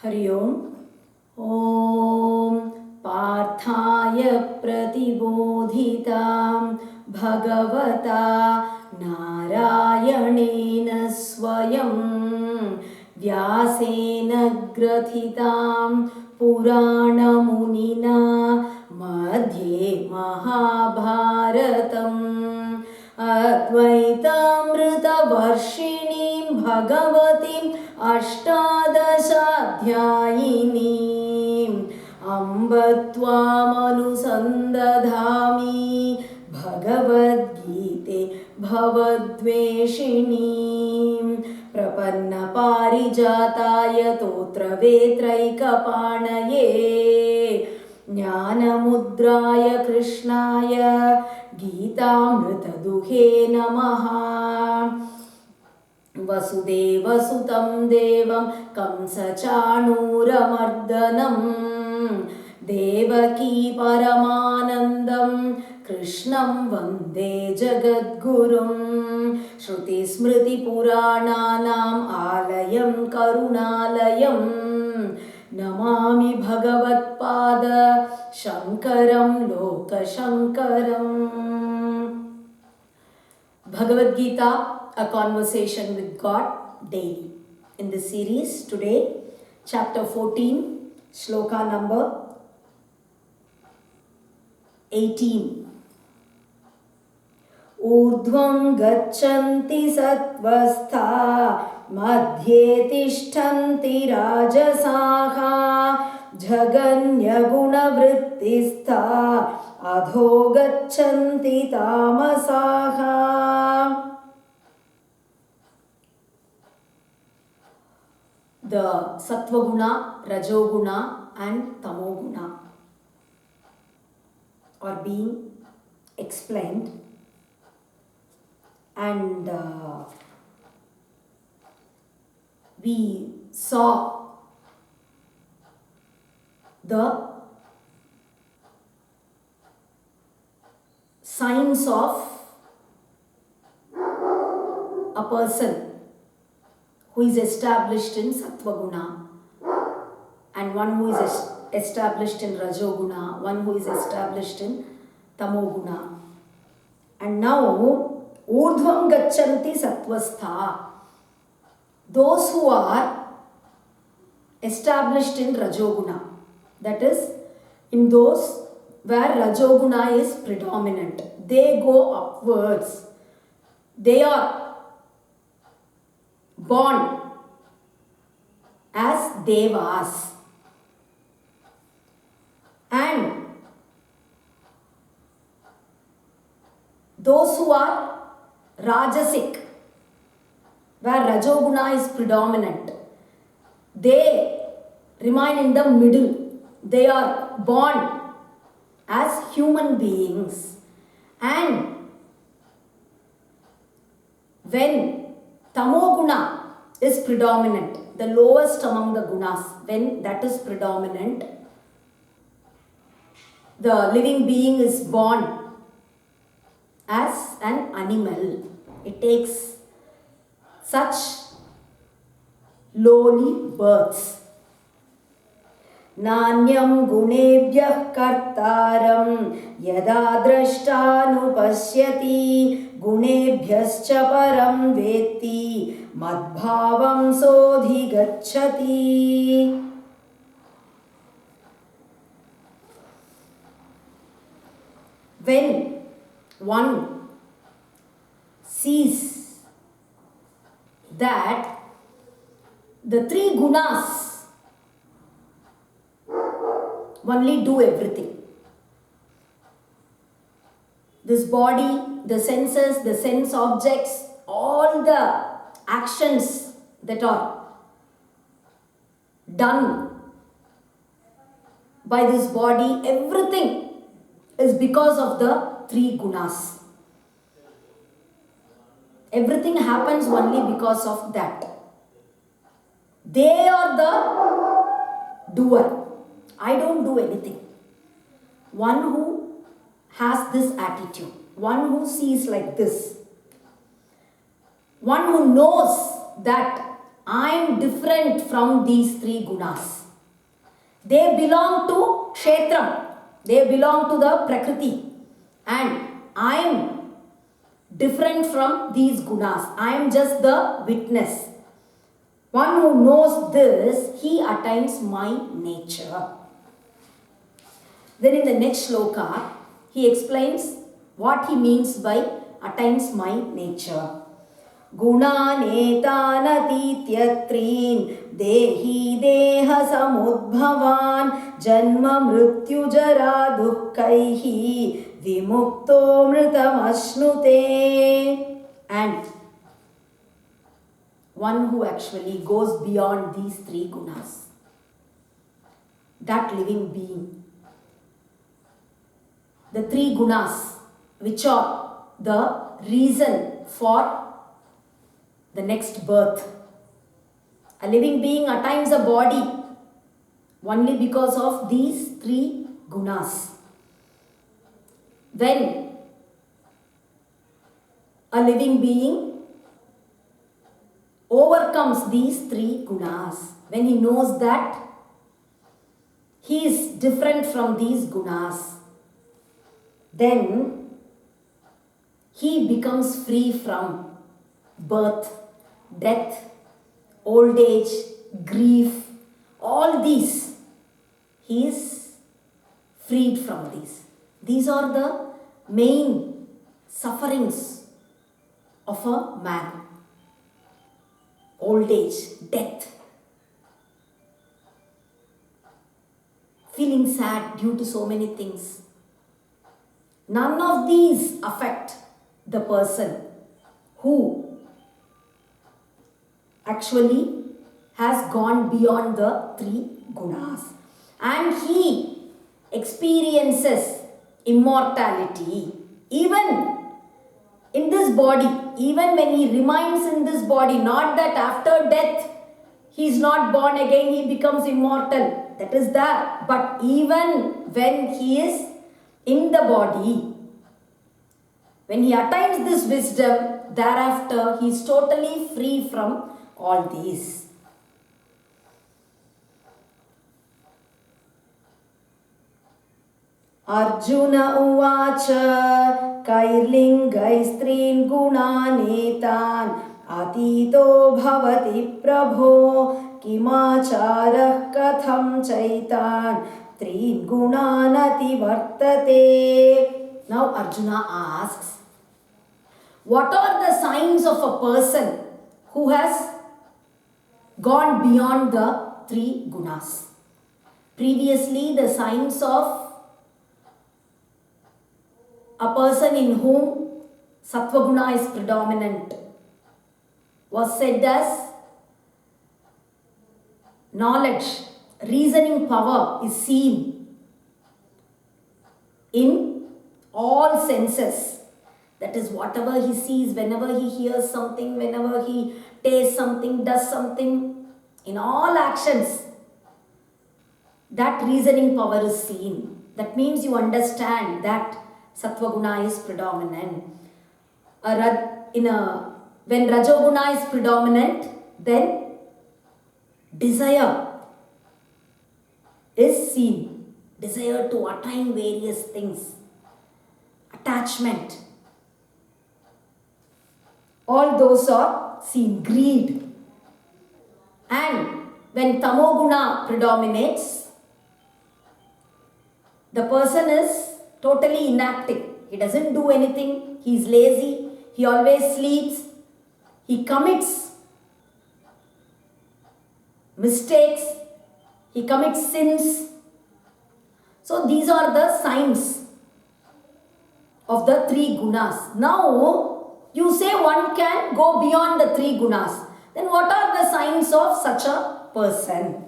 हरि ओम। ॐ पार्थाय प्रतिबोधितां भगवता नारायणेन स्वयं व्यासेन ग्रथितां पुराणमुनिना मध्ये महाभारतम् अद्वैतामृतवर्षिणीं भगवतीम् अष्टादशाध्यायिनीम् अम्ब त्वामनुसन्दधामि भगवद्गीते भवद्वेषिणीं प्रपन्नपारिजाताय तोत्रवेत्रैकपाणये ज्ञानमुद्राय कृष्णाय गीतामृतदुहे नमः। वसुदेवसुतं देवं कंसचाणूरमर्दनं देवकी परमानन्दं कृष्णं वन्दे जगद्गुरुं श्रुतिस्मृतिपुराणानाम् आलयं करुणालयं नमामि भगवत्पाद शङ्करं लोकशङ्करम्। Bhagavad Gita, a conversation with God daily. In this series today, chapter 14, shloka number 18. Urdhvam gachanti sattvastha madhye tishtanti rajasaha jaganyaguna-vrittistha adho gachanti tamasaha. The Sattvaguna, Rajoguna and Tamoguna are being explained, and we saw the signs of a person who is established in Sattvaguna, and one who is established in Rajoguna, one who is established in Tamoguna. And now, Urdhvam Gachanti Sattvastha, those who are established in Rajoguna, that is, in those where Rajoguna is predominant, they go upwards. They are born as devas, and those who are rajasic, where Rajoguna is predominant, they remain in the middle. They are born as human beings, and when Tamoguna is predominant, the lowest among the gunas, when that is predominant, the living being is born as an animal. It takes such lowly births. Nanyam gunebhyah kartaram yada drashtanupashyati gunebhyascha param vetti madbhavam sodhigacchati. When one sees that the three gunas only do everything. This body, the senses, the sense objects, all the actions that are done by this body, everything is because of the three gunas. Everything happens only because of that. They are the doer. I don't do anything. One who has this attitude, one who sees like this, one who knows that I am different from these three gunas. They belong to Kshetram. They belong to the Prakriti. And I am different from these gunas. I am just the witness. One who knows this, he attains my nature. Then in the next shloka, he explains what he means by attains my nature. Gunanetanatityatreen dehi deha samudbhavan janma mrityu jara dukkaihi vimukto mritamashnute. And one who actually goes beyond these three gunas, that living being. The three gunas, which are the reason for the next birth. A living being attains a body only because of these three gunas. When a living being overcomes these three gunas, when he knows that he is different from these gunas, then he becomes free from birth, death, old age, grief, all these. He is freed from these. These are the main sufferings of a man. Old age, death, feeling sad due to so many things. None of these affect the person who actually has gone beyond the three gunas. And he experiences immortality even in this body, even when he remains in this body. Not that after death he is not born again, he becomes immortal. That is there. But even when he is in the body, when he attains this wisdom, thereafter he is totally free from all these. Arjuna uvacha kairlingaistrin gunanetan atito bhavati prabho kimacharah katham chaitan trin gunanati vartate. Now Arjuna asks, what are the signs of a person who has gone beyond the three gunas? Previously, the signs of a person in whom Sattva-guna is predominant was said as knowledge, reasoning power is seen in all senses. That is, whatever he sees, whenever he hears something, whenever he tastes something, does something, in all actions, that reasoning power is seen. That means you understand that Sattva-guna is predominant. When Rajoguna is predominant, then desire is seen. Desire to attain various things. Attachment. All those are seen. Greed. And when Tamoguna predominates, the person is totally inactive. He doesn't do anything. He is lazy. He always sleeps. He commits mistakes. He commits sins. So these are the signs of the three gunas. Now, you say one can go beyond the three gunas. Then what are the signs of such a person?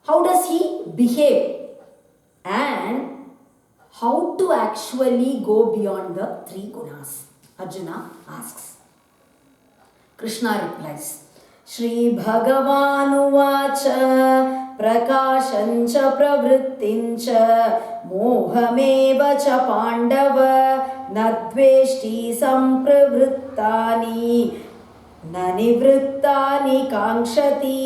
How does he behave? And how to actually go beyond the three gunas? Arjuna asks. Krishna replies, Shri Bhagavan prakashancha pravrittincha mohameva cha pandava nadveshti sampravrittani न निवृत्तानि काङ्क्षति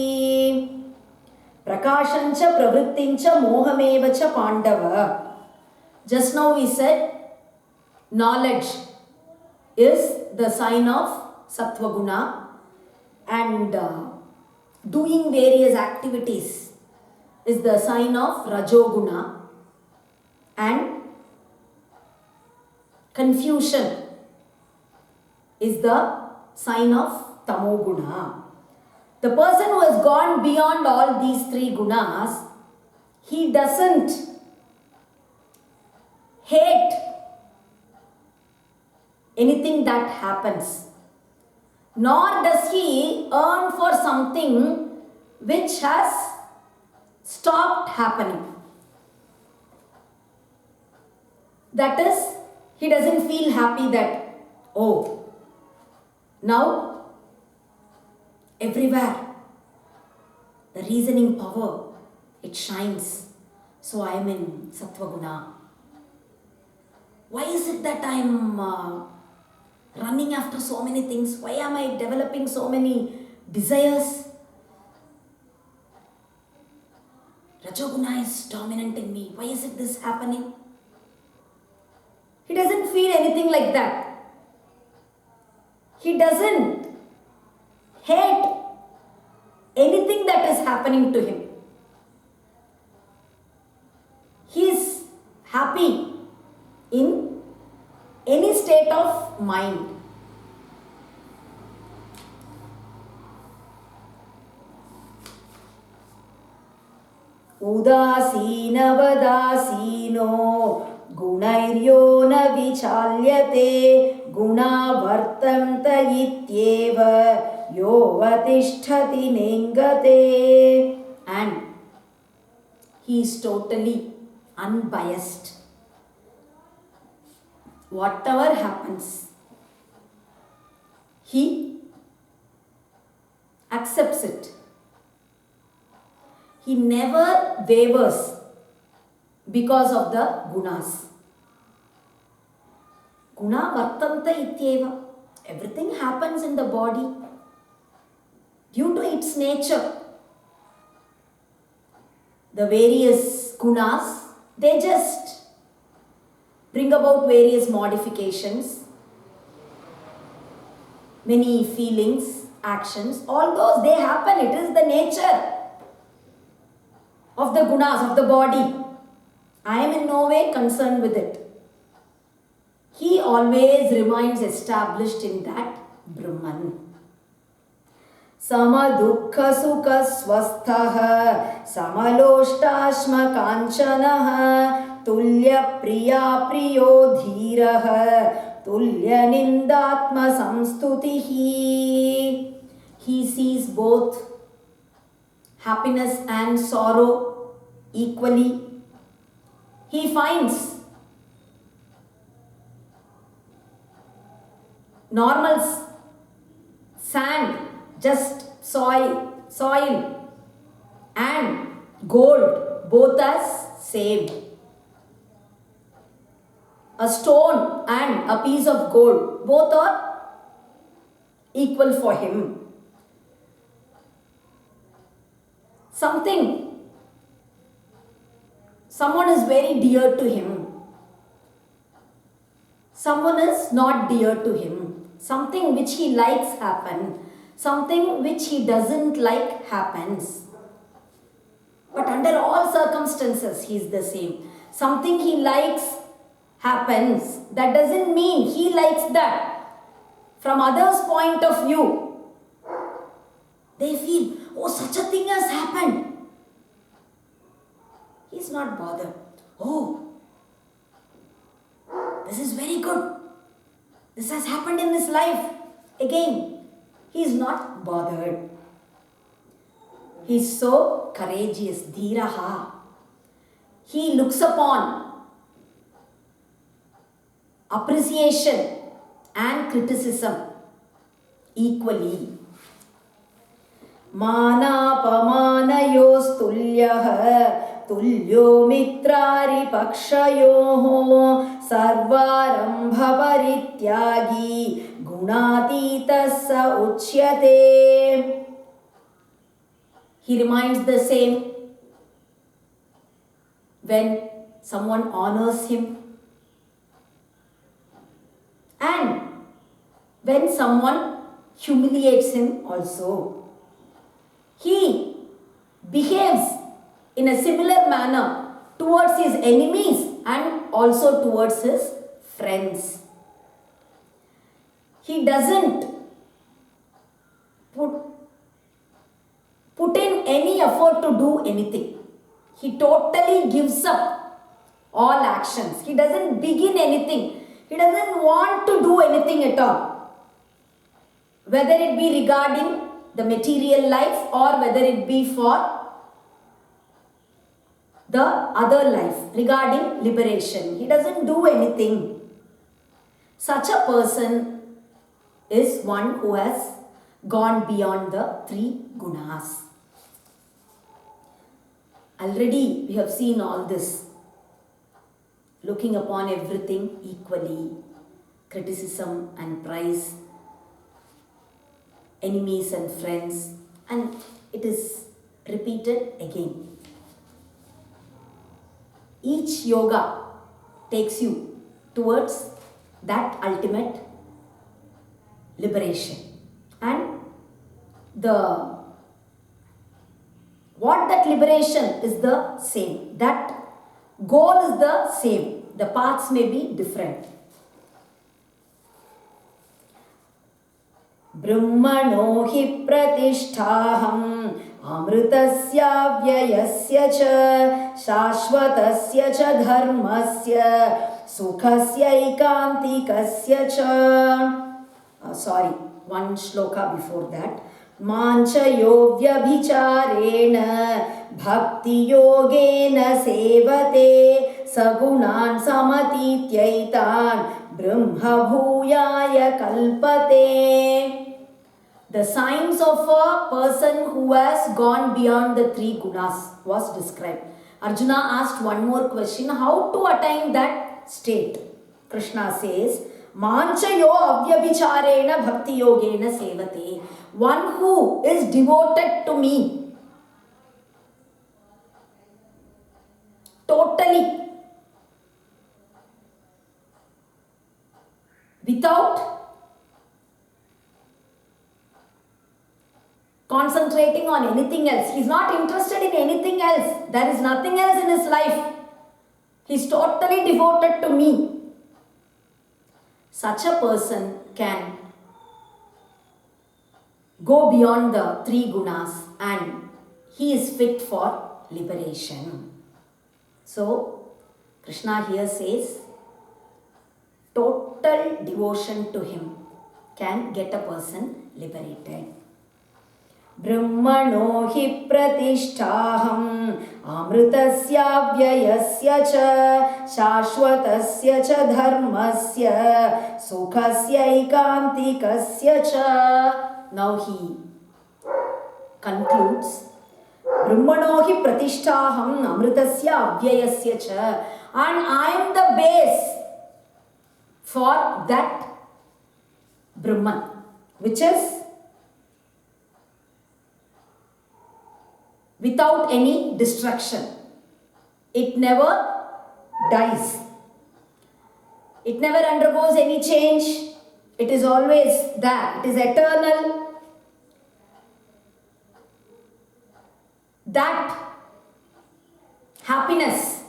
प्रकाशञ्च प्रवृत्तिञ्च मोहमेव च Pandava. Just now we said knowledge is the sign of sattva guna, and doing various activities is the sign of rajoguna, and confusion is the sign of tamoguna. The person who has gone beyond all these three gunas, he doesn't hate anything that happens, nor does he yearn for something which has stopped happening. That is, he doesn't feel happy that, oh, now everywhere the reasoning power, it shines, so I am in sattva guna. Why is it that I am running after so many things? Why am I developing so many desires? Rajoguna is dominant in me. Why is it this happening? He doesn't feel anything like that. He doesn't hate anything that is happening to him. He is happy in any state of mind. Udasinavadasino गुणैर्यो न विचाल्यते गुणा वर्तन्त इत्येव योऽवतिष्ठति नेङ्गते. And he is totally unbiased. Whatever happens, he accepts it. He never wavers because of the gunas. Guna vartanta ityeva. Everything happens in the body due to its nature. The various gunas, they just bring about various modifications, many feelings, actions, all those, they happen. It is the nature of the gunas, of the body. I am in no way concerned with it. He always remains established in that Brahman. Sama dukkha sukha swasthaha samaloshtasma kanchanaha tulya priya priyo dhiraha tulya nindatma samstutihi. He sees both happiness and sorrow equally. He finds normal sand, just soil and gold, both as same. A stone and a piece of gold, both are equal for him. Someone is very dear to him. Someone is not dear to him. Something which he likes happen. Something which he doesn't like happens. But under all circumstances, he is the same. Something he likes happens. That doesn't mean he likes that. From others' point of view, they feel, oh, such a thing has happened. He's not bothered. Oh, this is very good. This has happened in his life. Again, he is not bothered. He is so courageous. Dhiraha. He looks upon appreciation and criticism equally. Mana pamanayostulyah तुल्यो मित्रारिपक्षयोः सर्वारम्भपरित्यागी गुणातीतः स उच्यते. He reminds the same when someone honors him and when someone humiliates him also. He behaves in a similar manner towards his enemies and also towards his friends. He doesn't put in any effort to do anything. He totally gives up all actions. He doesn't begin anything. He doesn't want to do anything at all. Whether it be regarding the material life or whether it be for the other life, regarding liberation. He doesn't do anything. Such a person is one who has gone beyond the 3 gunas. Already we have seen all this. Looking upon everything equally, criticism and praise, enemies and friends, and it is repeated again. Each yoga takes you towards that ultimate liberation, and what that liberation is the same, that goal is the same, the paths may be different. ब्रह्मणो हि प्रतिष्ठाहम् अमृतस्याव्ययस्य च शाश्वतस्य च धर्मस्य सुखस्यैकान्तिकस्य च. Sorry, one shloka before that. माञ्चयो व्यभिचारेण भक्तियोगेन सेवते सगुणान् समतीत्यैतान् ब्रह्मभूयाय कल्पते. The signs of a person who has gone beyond the 3 gunas was described. Arjuna asked one more question, how to attain that state? Krishna says, Manchayo avyabhicharena bhakti yogena sevate. One who is devoted to me totally, without concentrating on anything else. He is not interested in anything else. There is nothing else in his life. He is totally devoted to me. Such a person can go beyond the 3 gunas and he is fit for liberation. So, Krishna here says, total devotion to him can get a person liberated. ब्रह्मणो हि प्रतिष्ठाहम् अमृतस्याव्ययस्य च शाश्वतस्य च धर्मस्य सुखस्यैकान्तिकस्य च. Now he concludes, ब्रह्मणो हि प्रतिष्ठाहम् अमृतस्य अव्ययस्य च, and I am the base for that Brahman, which is without any destruction. It never dies. It never undergoes any change. It is always there. It is eternal. That happiness,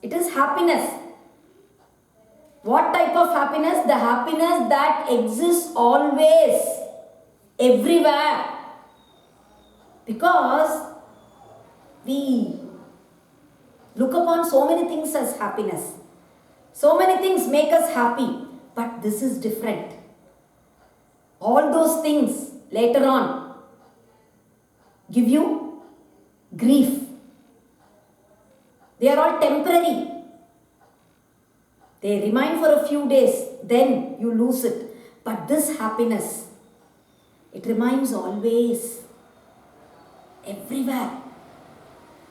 it is happiness. What type of happiness? The happiness that exists always, everywhere. Because we look upon so many things as happiness. So many things make us happy, but this is different. All those things later on give you grief. They are all temporary. They remain for a few days, then you lose it. But this happiness, it remains always, everywhere,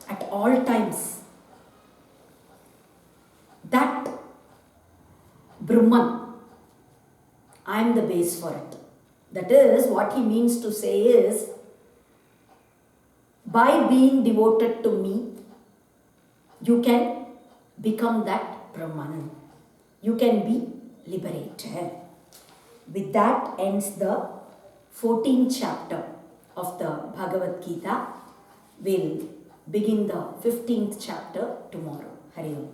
at all times. that Brahman, I am the base for it. That is, what he means to say is, by being devoted to me, you can become that Brahman. You can be liberated. With that ends the 14th chapter of the Bhagavad Gita. We'll begin the 15th chapter tomorrow. Hari Om.